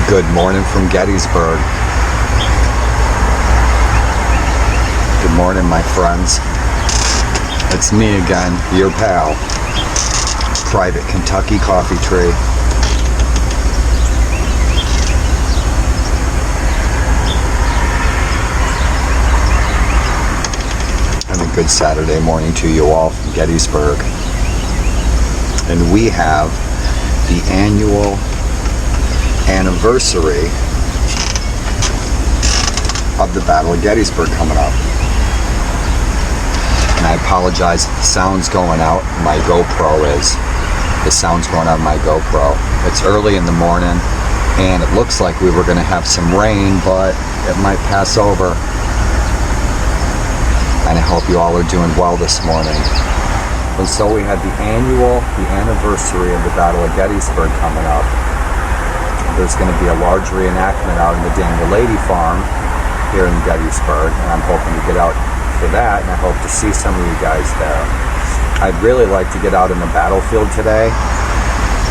Good morning from Gettysburg. Good morning, my friends. It's me again, your pal. Private Kentucky coffee tree. And a good Saturday morning to you all from Gettysburg. And we have the annual anniversary of the Battle of Gettysburg coming up. And I apologize if the sound's going out. My GoPro is. The sound's going out of my GoPro. It's early in the morning, and it looks like we were going to have some rain, but it might pass over. And I hope you all are doing well this morning. And so we had the anniversary of the Battle of Gettysburg coming up. There's going to be a large reenactment out in the Daniel Lady Farm here in Gettysburg, and I'm hoping to get out for that, and I hope to see some of you guys there. I'd really like to get out in the battlefield today,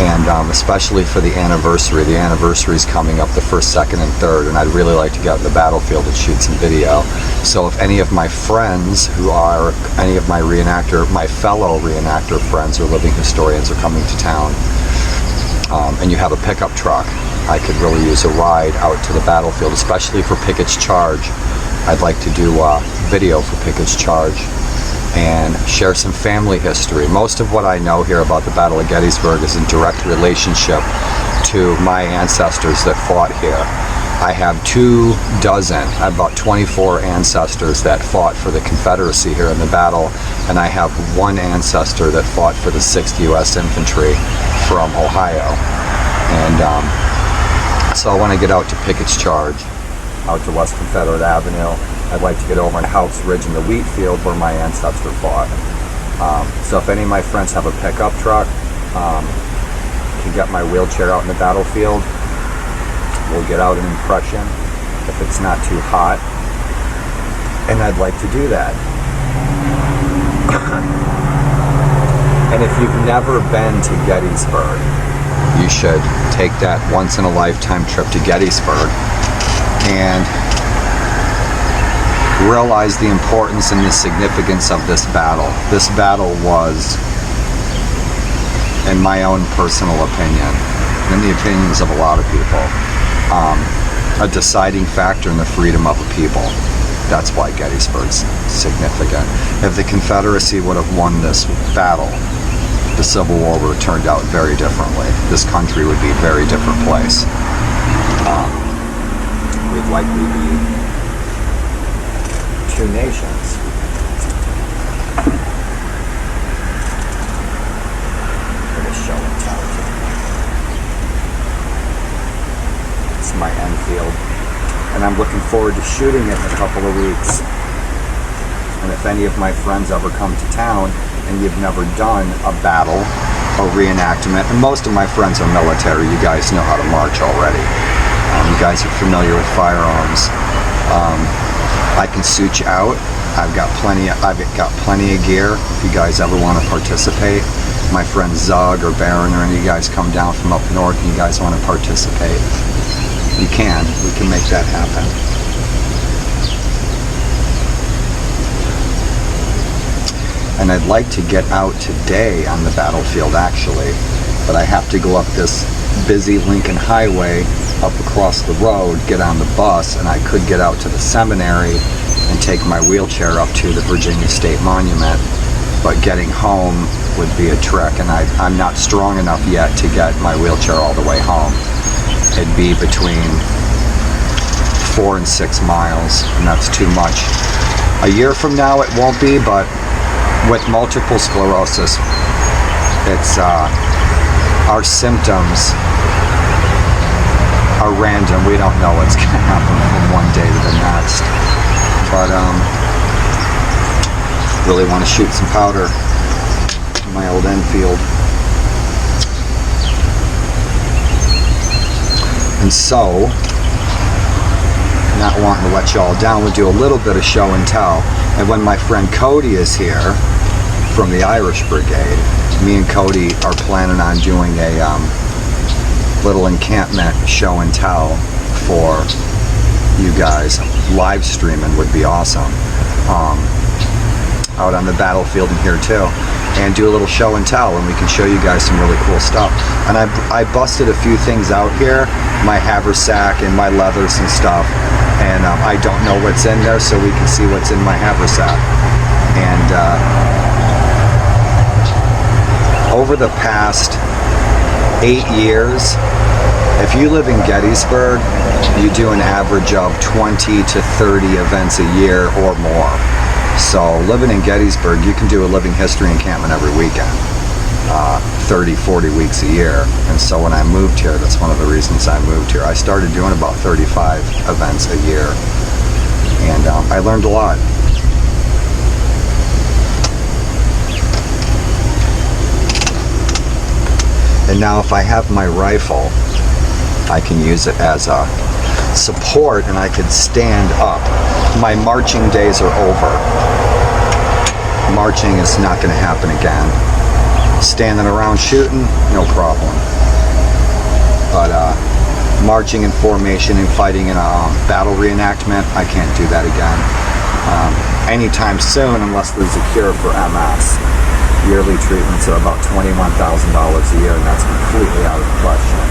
and especially for the anniversary. The anniversary is coming up the 1st, 2nd, and 3rd, and I'd really like to get out in the battlefield and shoot some video. So if any of my friends who are, any of my fellow reenactor friends or living historians are coming to town, and you have a pickup truck, I could really use a ride out to the battlefield, especially for Pickett's Charge. I'd like to do a video for Pickett's Charge and share some family history. Most of what I know here about the Battle of Gettysburg is in direct relationship to my ancestors that fought here. I have I have about 24 ancestors that fought for the Confederacy here in the battle, and I have one ancestor that fought for the 6th U.S. Infantry from Ohio. And so I want to get out to Pickett's Charge, out to West Confederate Avenue. I'd like to get over in House Ridge in the wheat field where my ancestor fought. So if any of my friends have a pickup truck, can get my wheelchair out in the battlefield, we'll get out an impression if it's not too hot. And I'd like to do that. And if you've never been to Gettysburg, you should take that once-in-a-lifetime trip to Gettysburg and realize the importance and the significance of this battle. This battle was, in my own personal opinion, and the opinions of a lot of people, a deciding factor in the freedom of a people. That's why Gettysburg's significant. If the Confederacy would have won this battle, the Civil War would have turned out very differently. This country would be a very different place. We'd likely be 2 nations. For this show and tell. It's my Enfield, and I'm looking forward to shooting it in a couple of weeks. And if any of my friends ever come to town and you've never done a battle or reenactment, and most of my friends are military, you guys know how to march already. You guys are familiar with firearms. I can suit you out. I've got plenty of gear if you guys ever want to participate. My friend Zug or Baron or any of you guys come down from up north and you guys want to participate, you can. We can make that happen. And I'd like to get out today on the battlefield actually, but I have to go up this busy Lincoln Highway, up across the road, get on the bus, and I could get out to the seminary and take my wheelchair up to the Virginia State Monument, but getting home would be a trek, and I'm not strong enough yet to get my wheelchair all the way home. It'd be between 4 and 6 miles, and that's too much. A year from now it won't be, but with multiple sclerosis, it's our symptoms are random. We don't know what's going to happen from one day to the next. But really want to shoot some powder in my old Enfield. And so, not wanting to let y'all down, we'll do a little bit of show and tell. And when my friend Cody is here from the Irish Brigade, me and Cody are planning on doing little encampment show and tell for you guys. Live streaming would be awesome. Out on the battlefield in here too, and do a little show and tell, and we can show you guys some really cool stuff. And I busted a few things out here, my haversack and my leathers and stuff, and I don't know what's in there, so we can see what's in my haversack. And over the past 8 years, if you live in Gettysburg, you do an average of 20 to 30 events a year or more. So living in Gettysburg, you can do a living history encampment every weekend, 30, 40 weeks a year. And so when I moved here, that's one of the reasons I moved here. I started doing about 35 events a year, and I learned a lot. And now if I have my rifle, I can use it as a support, and I could stand up. My marching days are over. Marching is not going to happen again. Standing around shooting, no problem. But marching in formation and fighting in a battle reenactment, I can't do that again anytime soon, unless there's a cure for MS. Yearly treatments are about $21,000 a year, and that's completely out of the question.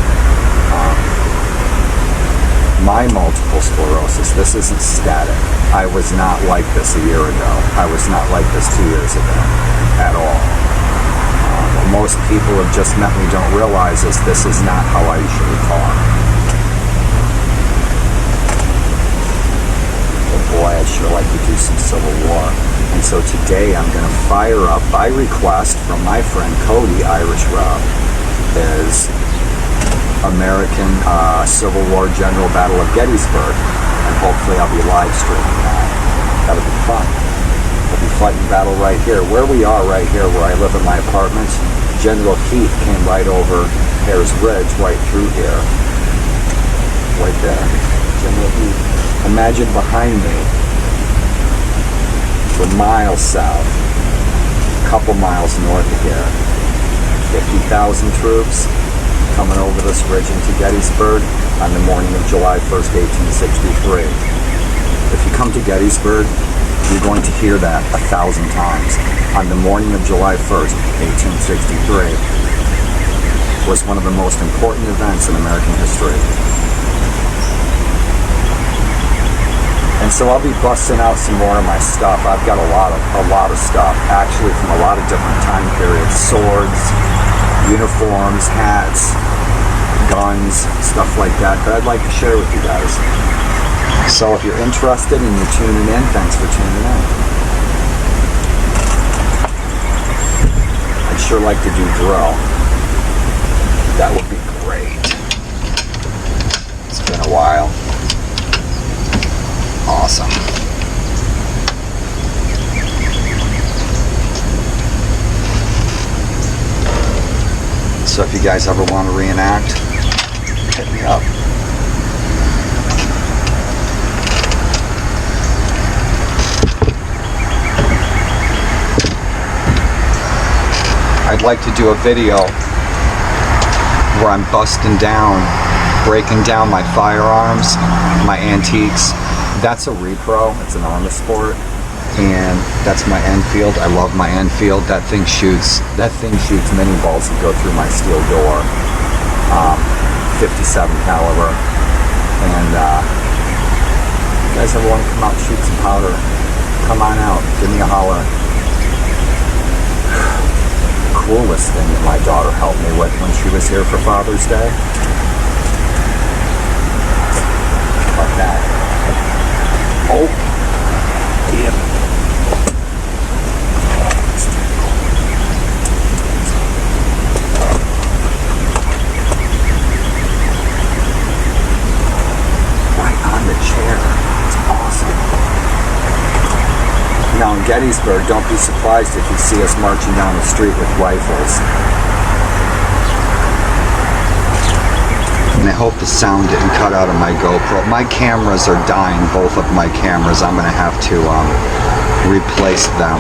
My multiple sclerosis, this isn't static. I was not like this a year ago. I was not like this 2 years ago at all. What most people who have just met me don't realize is this is not how I usually talk. But boy, I'd sure like to do some Civil War. And so today I'm going to fire up, by request from my friend Cody, Irish Rob, is American Civil War General Battle of Gettysburg, and hopefully I'll be live streaming that. That'll be fun. We'll be fighting battle right here. Where we are right here, where I live in my apartment, General Heath came right over Hare's Ridge, right through here. Right there. General Heath. Imagine behind me, for miles south, a couple miles north of here, 50,000 troops coming over this ridge into Gettysburg on the morning of July 1st, 1863. If you come to Gettysburg, you're going to hear that 1,000 times. On the morning of July 1st, 1863, was one of the most important events in American history. And so I'll be busting out some more of my stuff. I've got a lot of stuff, actually, from a lot of different time periods. Swords, uniforms, hats, guns, stuff like that I'd like to share with you guys. So if you're interested and you're tuning in, thanks for tuning in. I'd sure like to do drill. That would be great. It's been a while. Awesome. So if you guys ever want to reenact, hit me up. I'd like to do a video where I'm busting down, breaking down my firearms, my antiques. That's a repro, it's an armor sport. And that's my Enfield. I love my Enfield. That thing shoots mini balls that go through my steel door. 57 caliber. And if you guys ever want to come out and shoot some powder, come on out, give me a holler. Coolest thing that my daughter helped me with when she was here for Father's Day. Like that. Oh, yeah. Now in Gettysburg, don't be surprised if you see us marching down the street with rifles. And I hope the sound didn't cut out of my GoPro. My cameras are dying, both of my cameras. I'm going to have to replace them.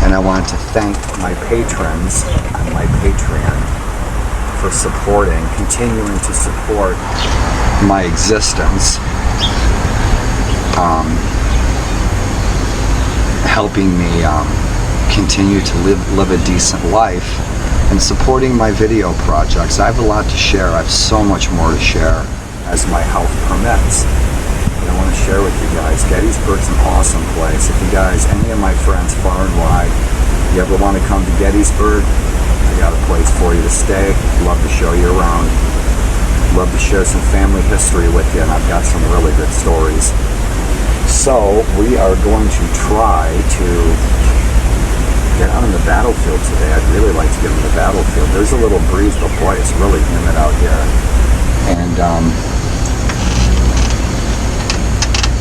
And I want to thank my patrons on my Patreon for supporting, continuing to support my existence, helping me continue to live a decent life, and supporting my video projects. I have a lot to share. I have so much more to share as my health permits. But I want to share with you guys. Gettysburg's an awesome place. If you guys, any of my friends far and wide, you ever want to come to Gettysburg, I got a place for you to stay. Love to show you around. Love to share some family history with you, and I've got some really good stories. So we are going to try to get out on the battlefield today. I'd really like to get on the battlefield. There's a little breeze, but boy, it's really humid out here. And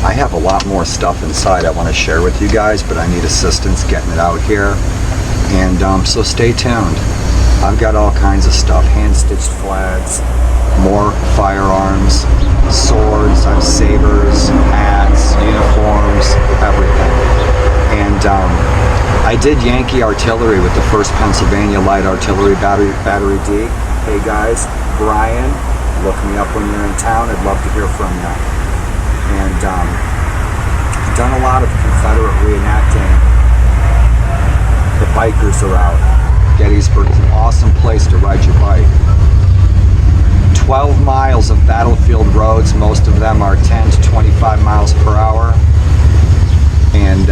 I have a lot more stuff inside I want to share with you guys, but I need assistance getting it out here. And so stay tuned. I've got all kinds of stuff, hand-stitched flags, more firearms, swords, I have sabers, hats, uniforms, everything. And I did Yankee artillery with the 1st Pennsylvania Light Artillery Battery D. Hey guys, Brian, look me up when you're in town. I'd love to hear from you. And done a lot of Confederate reenacting. The bikers are out. Gettysburg is an awesome place to ride your bike. 12 miles of battlefield roads. Most of them are 10 to 25 miles per hour. And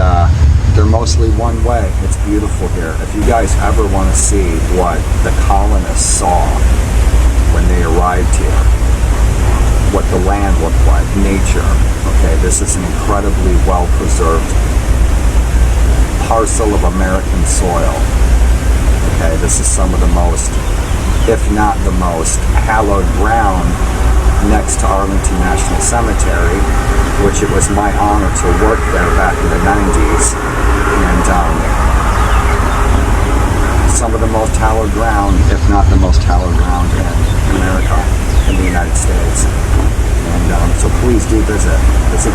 they're mostly one way. It's beautiful here. If you guys ever want to see what the colonists saw when they arrived here, what the land looked like, nature, okay, this is an incredibly well-preserved parcel of American soil. Okay, this is some of the most, if not the most, hallowed ground next to Arlington National Cemetery, which it was my honor to work there back in the 90s. And some of the most hallowed ground, if not the most hallowed ground in America, in the United States. And so please do visit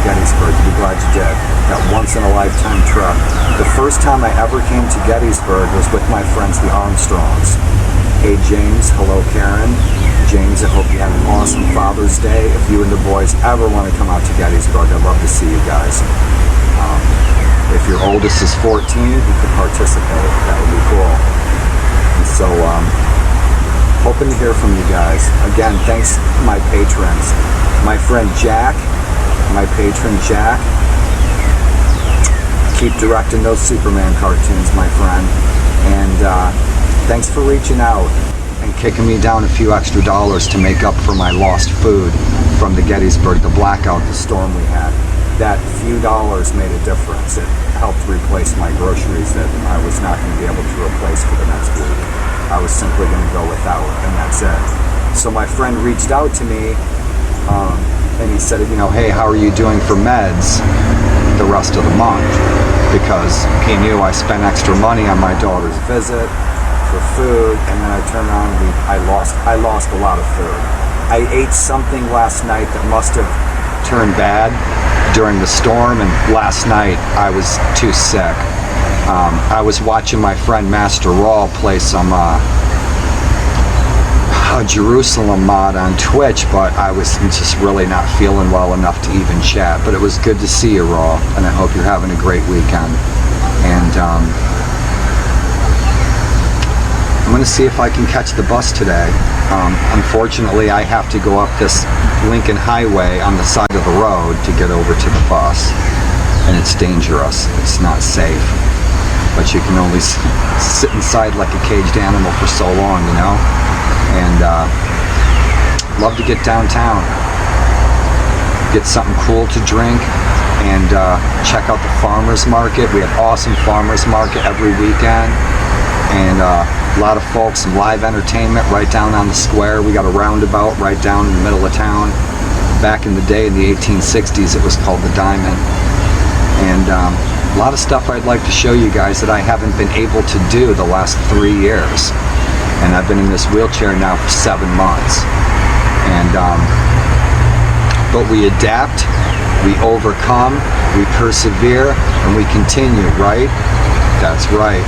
Gettysburg. You'll be glad you did. That once-in-a-lifetime trip. The first time I ever came to Gettysburg was with my friends, the Armstrongs. Hey James, hello Karen. James, I hope you have an awesome Father's Day. If you and the boys ever want to come out to Gettysburg, I'd love to see you guys. If your oldest is 14, you could participate. That would be cool. And so, hoping to hear from you guys. Again, thanks to my patrons. My friend Jack, my patron Jack. Keep directing those Superman cartoons, my friend. And thanks for reaching out and kicking me down a few extra dollars to make up for my lost food from the Gettysburg, the blackout, the storm we had. That few dollars made a difference. It helped replace my groceries that I was not going to be able to replace for the next week. I was simply going to go without, and that's it. So my friend reached out to me, and he said, you know, hey, how are you doing for meds the rest of the month? Because he knew I spent extra money on my daughter's visit for food, and then I turned around and I lost a lot of food. I ate something last night that must have turned bad during the storm, and last night I was too sick. I was watching my friend Master Raw play some Jerusalem mod on Twitch, but I was just really not feeling well enough to even chat. But it was good to see you, Raw, and I hope you're having a great weekend. And I'm going to see if I can catch the bus today. Unfortunately, I have to go up this Lincoln Highway on the side of the road to get over to the bus, and it's dangerous. It's not safe. But you can only sit inside like a caged animal for so long, you know? And love to get downtown, get something cool to drink, and check out the farmers market. We have awesome farmers market every weekend, and a lot of folks, some live entertainment right down on the square. We got a roundabout right down in the middle of town. Back in the day, in the 1860s, it was called the Diamond. And a lot of stuff I'd like to show you guys that I haven't been able to do the last 3 years. And I've been in this wheelchair now for 7 months. And but we adapt, we overcome, we persevere, and we continue, right? That's right.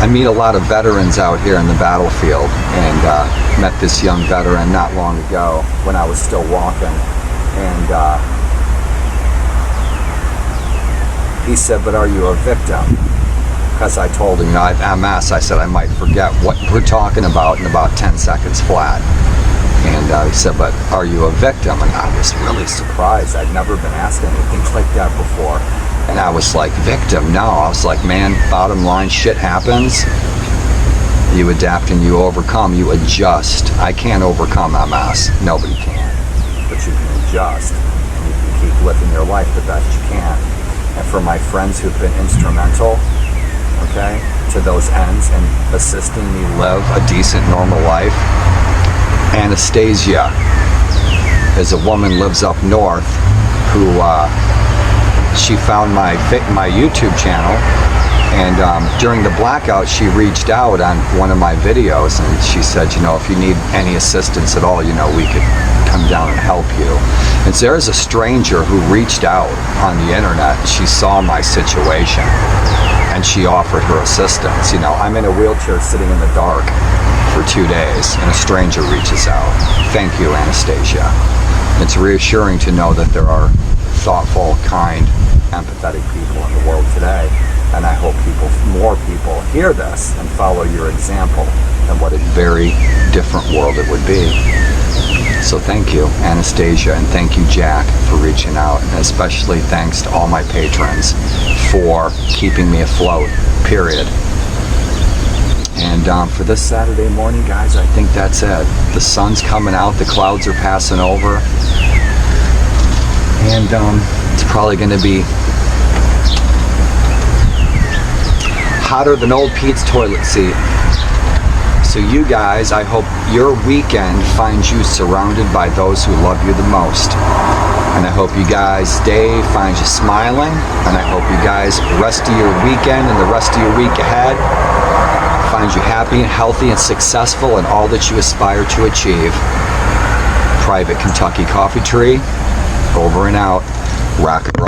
meet a lot of veterans out here in the battlefield, and met this young veteran not long ago when I was still walking, and he said, "But are you a victim?" Because I told him, I have MS. I said I might forget what we're talking about in about 10 seconds flat. And he said, "But are you a victim?" And I was really surprised. I'd never been asked anything like that before. And I was like, "Victim? No." I was like, "Man, bottom line, shit happens. You adapt and you overcome. You adjust. I can't overcome MS. Nobody can. But you can adjust. And you can keep living your life the best you can." And for my friends who've been instrumental, okay, to those ends and assisting me live a decent, normal life, Anastasia is a woman lives up north who she found my YouTube channel, and during the blackout she reached out on one of my videos, and she said, "You know, if you need any assistance at all, you know, we could come down and help you." And so there's a stranger who reached out on the internet. She saw my situation and she offered her assistance. You know, I'm in a wheelchair sitting in the dark for 2 days, and a stranger reaches out. Thank you, Anastasia. It's reassuring to know that there are thoughtful, kind, empathetic people in the world today, and I hope more people hear this and follow your example, and what a very different world it would be. So thank you, Anastasia, and thank you, Jack, for reaching out, and especially thanks to all my patrons for keeping me afloat, period. And for this Saturday morning, guys, I think that's it. The sun's coming out, the clouds are passing over, and it's probably going to be hotter than old Pete's toilet seat. So you guys, I hope your weekend finds you surrounded by those who love you the most. And I hope you guys' day finds you smiling, and I hope you guys, rest of your weekend and the rest of your week ahead finds you happy and healthy and successful in all that you aspire to achieve. Private Kentucky Coffee Tree, over and out. Rock and roll.